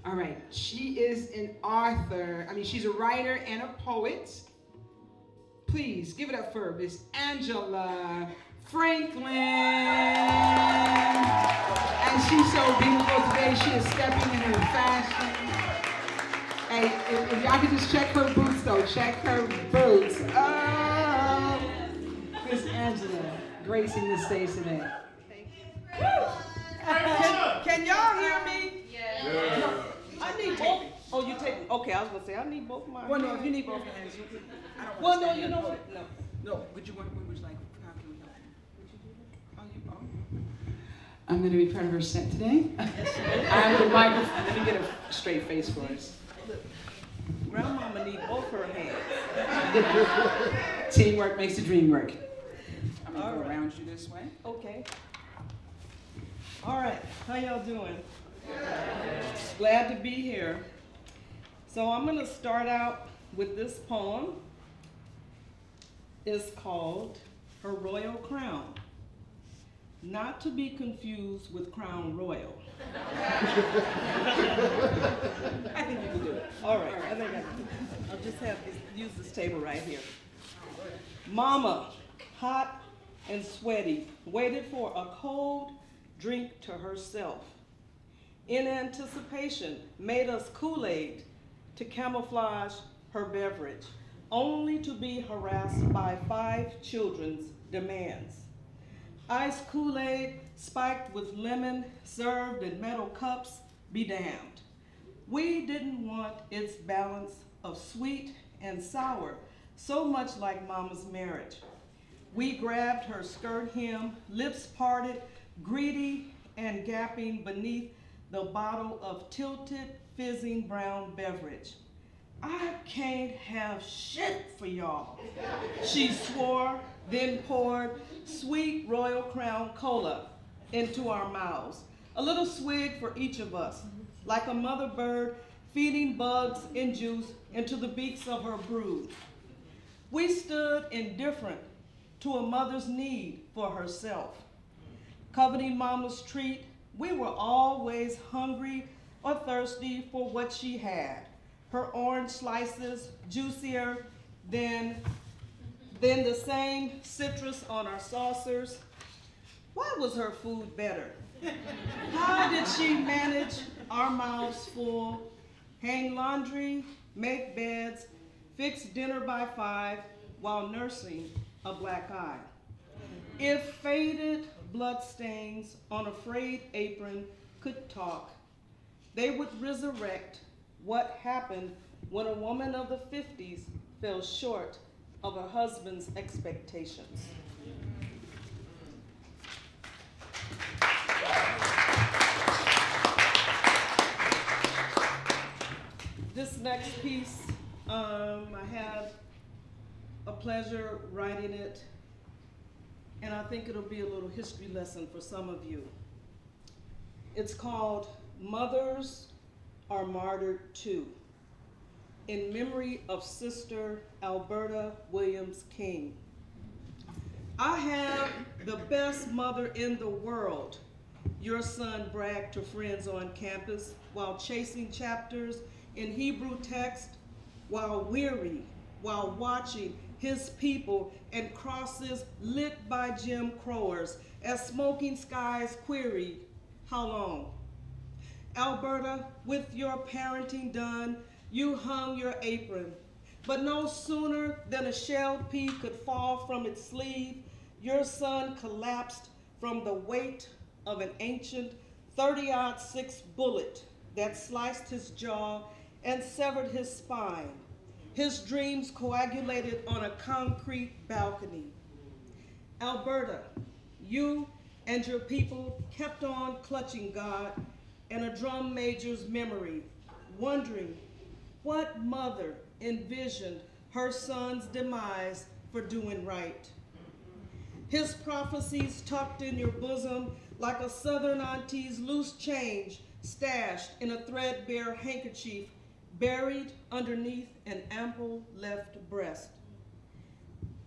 All right. She is an author. She's a writer and a poet. Please give it up for Miss Angela Franklin. And she's so beautiful today. She is stepping in her fashion. Hey, if y'all could just check her boots, though. Check her boots. Oh, Miss Angela gracing the stage today. Can y'all hear me? Yeah. No, I need both. Oh, you take. Okay, I was gonna say I need both my. Well, no, if you need both hands, you can. I don't Well, want to no, stand you here. know what? No. No, would you like, how can we help you? I'm going to be part of her set today. I have the microphone. Let me get a straight face for us. Grandmama need both her hands. Teamwork makes the dream work. I'm going to go right. around you this way. Okay. All right. How y'all doing? Glad to be here. So I'm gonna start out with this poem. It's called Her Royal Crown. Not to be confused with Crown Royal. I think you can do it. All right, I think I can do it. I'll just use this table right here. Mama, hot and sweaty, waited for a cold drink to herself. In anticipation, made us Kool-Aid to camouflage her beverage, only to be harassed by 5 children's demands. Iced Kool-Aid spiked with lemon, served in metal cups, be damned. We didn't want its balance of sweet and sour, so much like Mama's marriage. We grabbed her skirt hem, lips parted, greedy and gapping beneath the bottle of tilted, fizzing brown beverage. I can't have shit for y'all, she swore, then poured sweet Royal Crown Cola into our mouths. A little swig for each of us, like a mother bird feeding bugs and juice into the beaks of her brood. We stood indifferent to a mother's need for herself. Coveting Mama's treat, we were always hungry or thirsty for what she had. Her orange slices, juicier than the same citrus on our saucers. Why was her food better? How did she manage our mouths full, hang laundry, make beds, fix dinner by 5 while nursing a black eye? If faded bloodstains on a frayed apron could talk, they would resurrect what happened when a woman of the 50s fell short of her husband's expectations. This next piece, I had a pleasure writing it, and I think it'll be a little history lesson for some of you. It's called Mothers Are Martyred Too, in memory of Sister Alberta Williams King. I have the best mother in the world, your son bragged to friends on campus while chasing chapters in Hebrew text, while weary, while watching his people and crosses lit by Jim Crowers as smoking skies queried, how long? Alberta, with your parenting done, you hung your apron, but no sooner than a shelled pea could fall from its sleeve, your son collapsed from the weight of an ancient 30-06 bullet that sliced his jaw and severed his spine. His dreams coagulated on a concrete balcony. Alberta, you and your people kept on clutching God and a drum major's memory, wondering what mother envisioned her son's demise for doing right. His prophecies tucked in your bosom like a southern auntie's loose change stashed in a threadbare handkerchief buried underneath an ample left breast.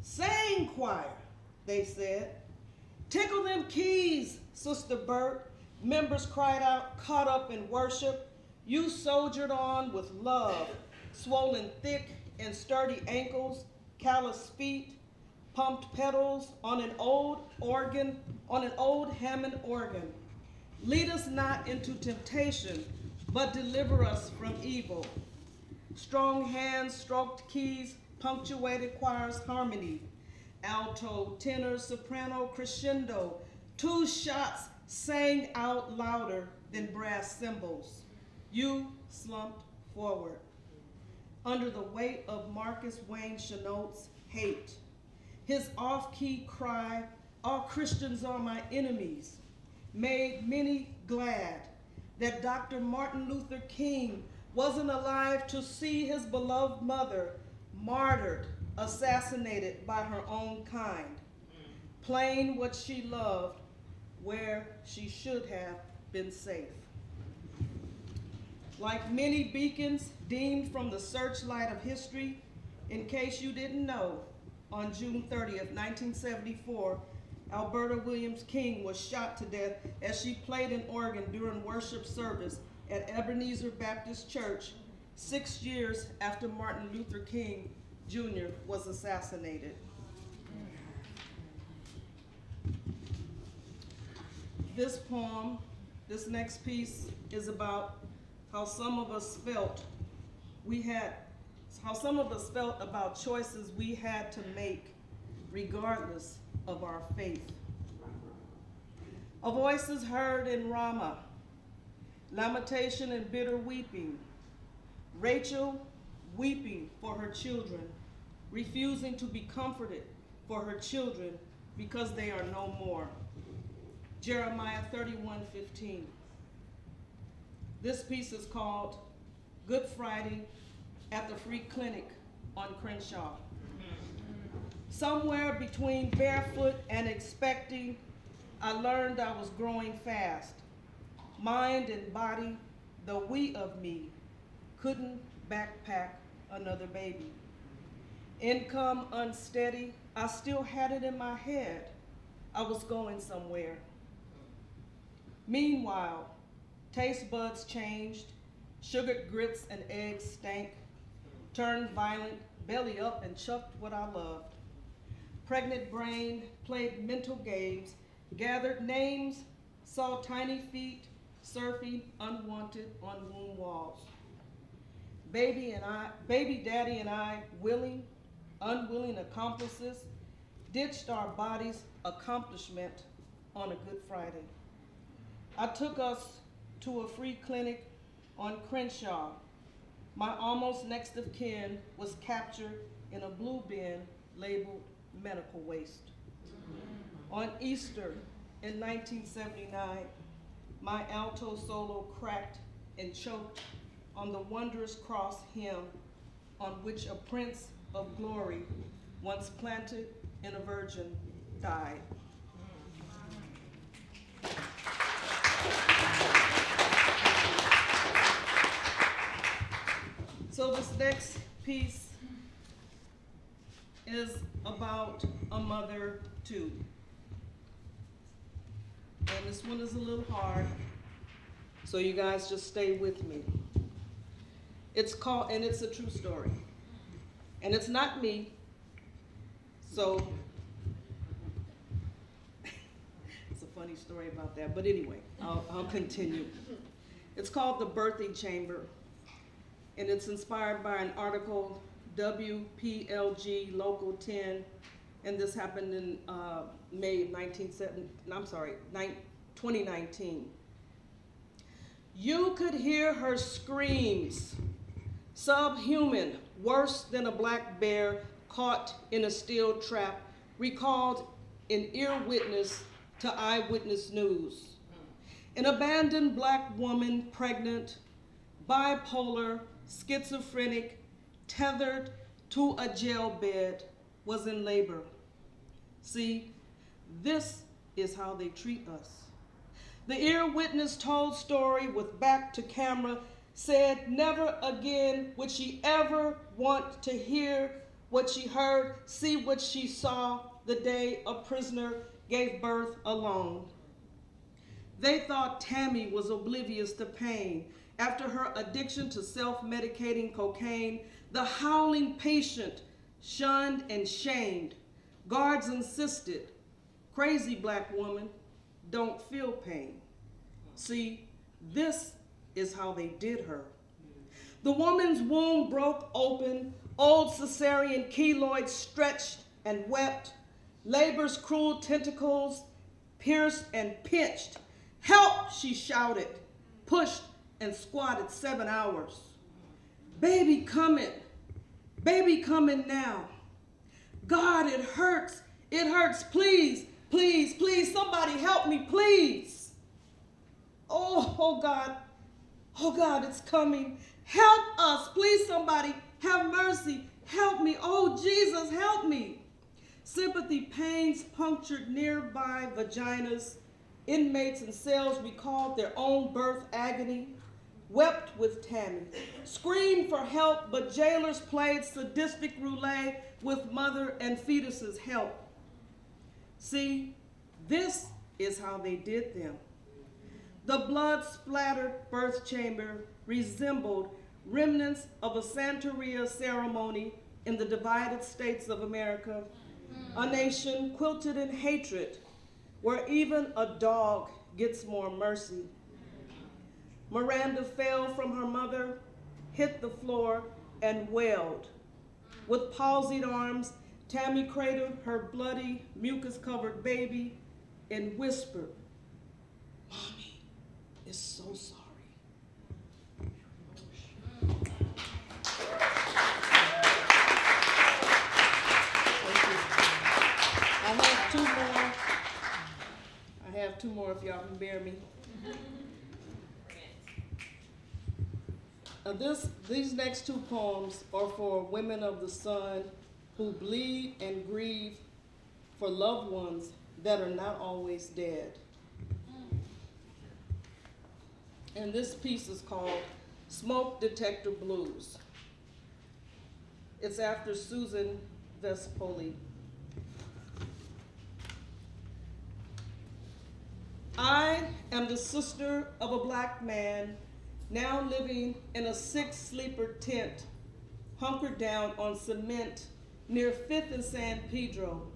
Sing, choir, they said. Tickle them keys, Sister Bert, members cried out, caught up in worship. You soldiered on with love, swollen thick and sturdy ankles, calloused feet, pumped pedals on an old Hammond organ. Lead us not into temptation, but deliver us from evil. Strong hands stroked keys, punctuated choirs harmony. Alto, tenor, soprano, crescendo. Two shots sang out louder than brass cymbals. You slumped forward. Under the weight of Marcus Wayne Chenault's hate, his off-key cry, "All Christians are my enemies," made many glad that Dr. Martin Luther King wasn't alive to see his beloved mother martyred, assassinated by her own kind, playing what she loved where she should have been safe. Like many beacons deemed from the searchlight of history, in case you didn't know, on June 30th, 1974, Alberta Williams King was shot to death as she played an organ during worship service at Ebenezer Baptist Church 6 years after Martin Luther King Jr. was assassinated. This poem, this next piece, is about how some of us felt about choices we had to make regardless of our faith. A voice is heard in Ramah, lamentation and bitter weeping. Rachel weeping for her children, refusing to be comforted for her children because they are no more. Jeremiah 31:15. This piece is called Good Friday at the Free Clinic on Crenshaw. Somewhere between barefoot and expecting, I learned I was growing fast. Mind and body, the we of me, couldn't backpack another baby. Income unsteady, I still had it in my head. I was going somewhere. Meanwhile, taste buds changed, sugared grits and eggs stank, turned violent, belly up and chucked what I loved. Pregnant brain played mental games, gathered names, saw tiny feet surfing unwanted on womb walls. Baby daddy and I, willing, unwilling accomplices, ditched our bodies' accomplishment on a Good Friday. I took us to a free clinic on Crenshaw. My almost next of kin was captured in a blue bin labeled medical waste. On Easter in 1979, my alto solo cracked and choked on the wondrous cross hymn on which a Prince of Glory, once planted in a virgin, died. So this next piece is about a mother too. And this one is a little hard, so you guys just stay with me. It's called, and it's a true story. And it's not me, so it's a funny story about that, but anyway, I'll continue. It's called The Birthing Chamber, and it's inspired by an article, WPLG Local 10, and this happened in May of 2019. You could hear her screams, subhuman, worse than a black bear caught in a steel trap, recalled an ear witness to Eyewitness News. An abandoned black woman, pregnant, bipolar, schizophrenic, tethered to a jail bed, was in labor. See, this is how they treat us. The ear witness told story with back to camera, said never again would she ever want to hear what she heard, see what she saw the day a prisoner gave birth alone. They thought Tammy was oblivious to pain after her addiction to self-medicating cocaine, the howling patient shunned and shamed. Guards insisted, crazy black woman, don't feel pain. See, this is how they did her. The woman's womb broke open, old cesarean keloids stretched and wept, labor's cruel tentacles pierced and pinched. Help, she shouted, pushed and squatted 7 hours. Baby coming now. God, it hurts, please, please, please, somebody help me, please. Oh God, it's coming. Help us, please, somebody, have mercy, help me. Oh, Jesus, help me. Sympathy pains punctured nearby vaginas. Inmates in cells recalled their own birth agony, wept with Tammy, screamed for help, but jailers played sadistic roulette with mother and fetus's help. See, this is how they did them. The blood-splattered birth chamber resembled remnants of a Santeria ceremony in the divided states of America, a nation quilted in hatred, where even a dog gets more mercy. Miranda fell from her mother, hit the floor, and wailed. With palsied arms, Tammy cradled her bloody, mucus-covered baby and whispered, "Mommy is so sorry." I have two more if y'all can bear me. These next two poems are for women of the sun who bleed and grieve for loved ones that are not always dead. And this piece is called Smoke Detector Blues. It's after Susan Vespoli. I am the sister of a black man now living in a six-sleeper tent, hunkered down on cement near 5th and San Pedro.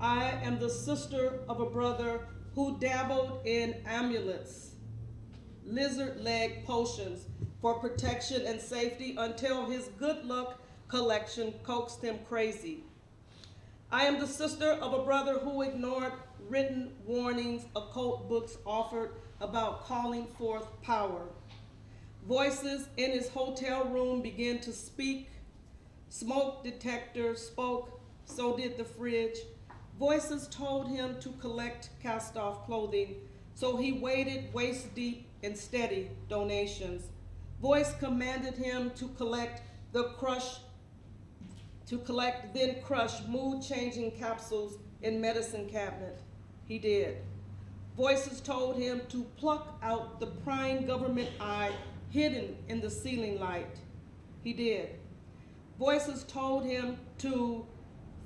I am the sister of a brother who dabbled in amulets, lizard leg potions for protection and safety until his good luck collection coaxed him crazy. I am the sister of a brother who ignored written warnings occult books offered about calling forth power. Voices in his hotel room began to speak. Smoke detector spoke, so did the fridge. Voices told him to collect cast-off clothing, so he waded waist-deep in steady donations. Voice commanded him to collect then crush mood-changing capsules in medicine cabinet. He did. Voices told him to pluck out the prying government eye hidden in the ceiling light. He did. Voices told him to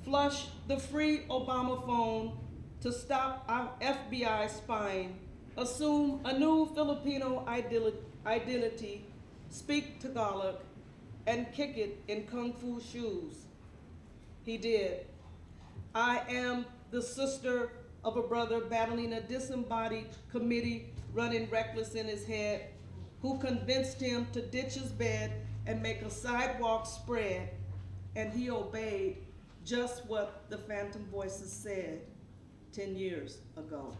flush the free Obama phone, to stop our FBI spying, assume a new Filipino identity, speak Tagalog, and kick it in kung fu shoes. He did. I am the sister of a brother battling a disembodied committee running reckless in his head, who convinced him to ditch his bed and make a sidewalk spread, and he obeyed just what the phantom voices said 10 years ago.